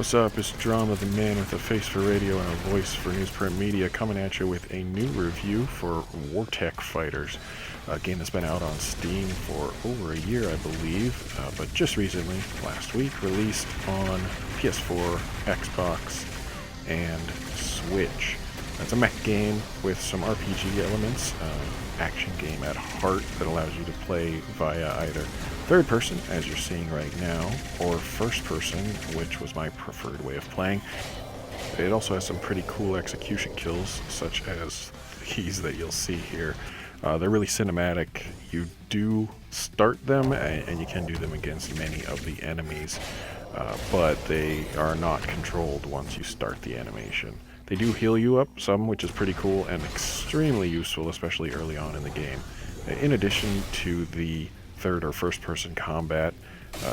What's up? It's Drama, the man with a face for radio and a voice for newsprint media, coming at you with a new review for Wartech Fighters, a game that's been out on Steam for over a year, I believe, but just recently, last week, released on PS4, Xbox, and Switch. It's a mech game with some RPG elements, action game at heart that allows you to play via either third person, as you're seeing right now, or first person, which was my preferred way of playing. It also has some pretty cool execution kills, such as these that you'll see here. They're really cinematic. You do start them, and you can do them against many of the enemies, but they are not controlled once you start the animation. They do heal you up some, which is pretty cool and extremely useful, especially early on in the game. In addition to the third or first person combat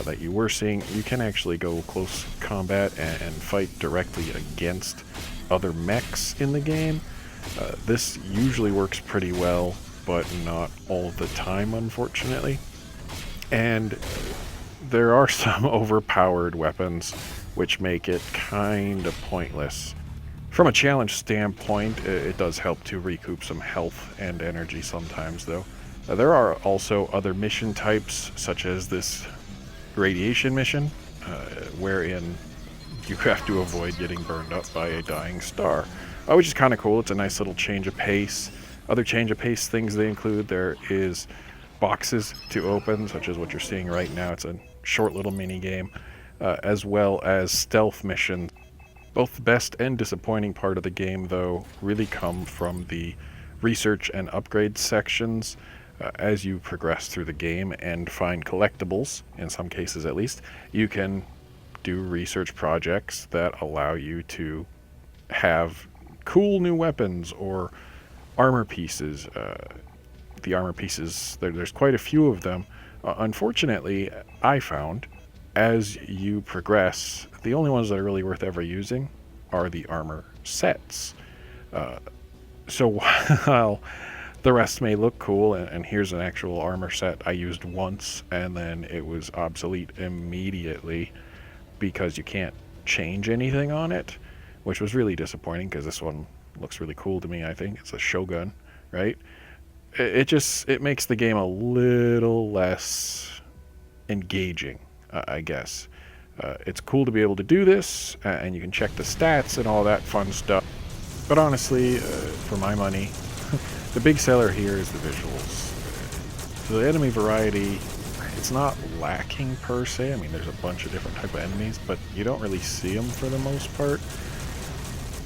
that you were seeing, you can actually go close combat and fight directly against other mechs in the game. This usually works pretty well, but not all the time, unfortunately. And there are some overpowered weapons which make it kind of pointless. From a challenge standpoint, it does help to recoup some health and energy sometimes, though. There are also other mission types, such as this radiation mission, wherein you have to avoid getting burned up by a dying star, which is kind of cool. It's a nice little change of pace. Other change of pace things they include, there is boxes to open, such as what you're seeing right now. It's a short little mini game, as well as stealth missions. Both the best and disappointing part of the game, though, really come from the research and upgrade sections. As you progress through the game and find collectibles, in some cases at least, you can do research projects that allow you to have cool new weapons or armor pieces. The armor pieces, there's quite a few of them. Unfortunately, I found, as you progress, the only ones that are really worth ever using are the armor sets. So while the rest may look cool, and here's an actual armor set I used once, and then it was obsolete immediately because you can't change anything on it, which was really disappointing because this one looks really cool to me, I think. It's a Shogun, right? It makes the game a little less engaging, I guess. It's cool to be able to do this, and you can check the stats and all that fun stuff. But honestly, for my money, the big seller here is the visuals. The enemy variety, it's not lacking per se. I mean, there's a bunch of different type of enemies, but you don't really see them for the most part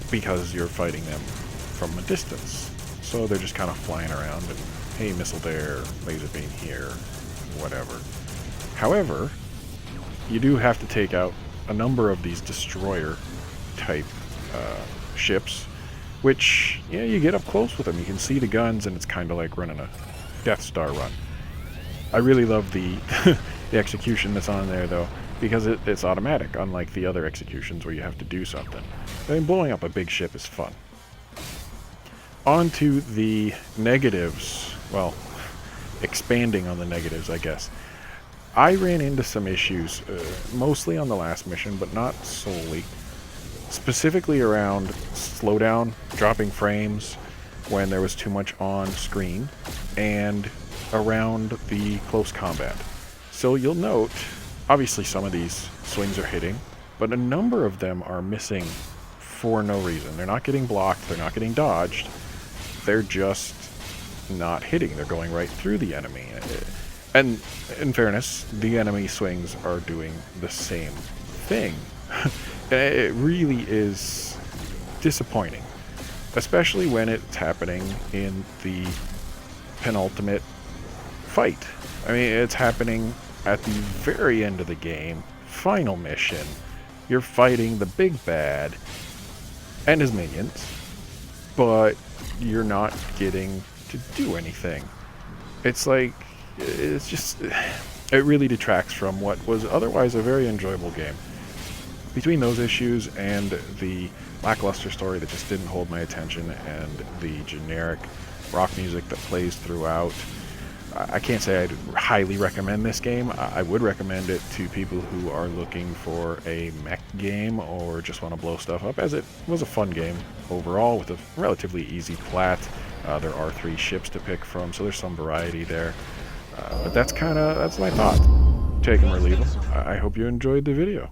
because you're fighting them from a distance. So they're just kind of flying around and, hey, missile there, laser beam here, whatever. However, you do have to take out a number of these destroyer type ships, which, yeah, you get up close with them. You can see the guns, and it's kind of like running a Death Star run. I really love the the execution that's on there, though, because it's automatic, unlike the other executions where you have to do something. I mean, blowing up a big ship is fun. On to the negatives. Well, expanding on the negatives, I guess. I ran into some issues, mostly on the last mission, but not solely. Specifically around slowdown, dropping frames when there was too much on screen, and around the close combat. So you'll note, obviously some of these swings are hitting, but a number of them are missing for no reason. They're not getting blocked, they're not getting dodged, they're just not hitting. They're going right through the enemy. And in fairness, the enemy swings are doing the same thing. It really is disappointing, especially when it's happening in the penultimate fight. I mean, it's happening at the very end of the game, final mission. You're fighting the big bad and his minions, but you're not getting to do anything. It's like, it's just, it really detracts from what was otherwise a very enjoyable game. Between those issues and the lackluster story that just didn't hold my attention, and the generic rock music that plays throughout, I can't say I'd highly recommend this game. I would recommend it to people who are looking for a mech game or just want to blow stuff up, as it was a fun game overall with a relatively easy plat. There are 3 ships to pick from, so there's some variety there. But that's my thought. Take them or leave them. I hope you enjoyed the video.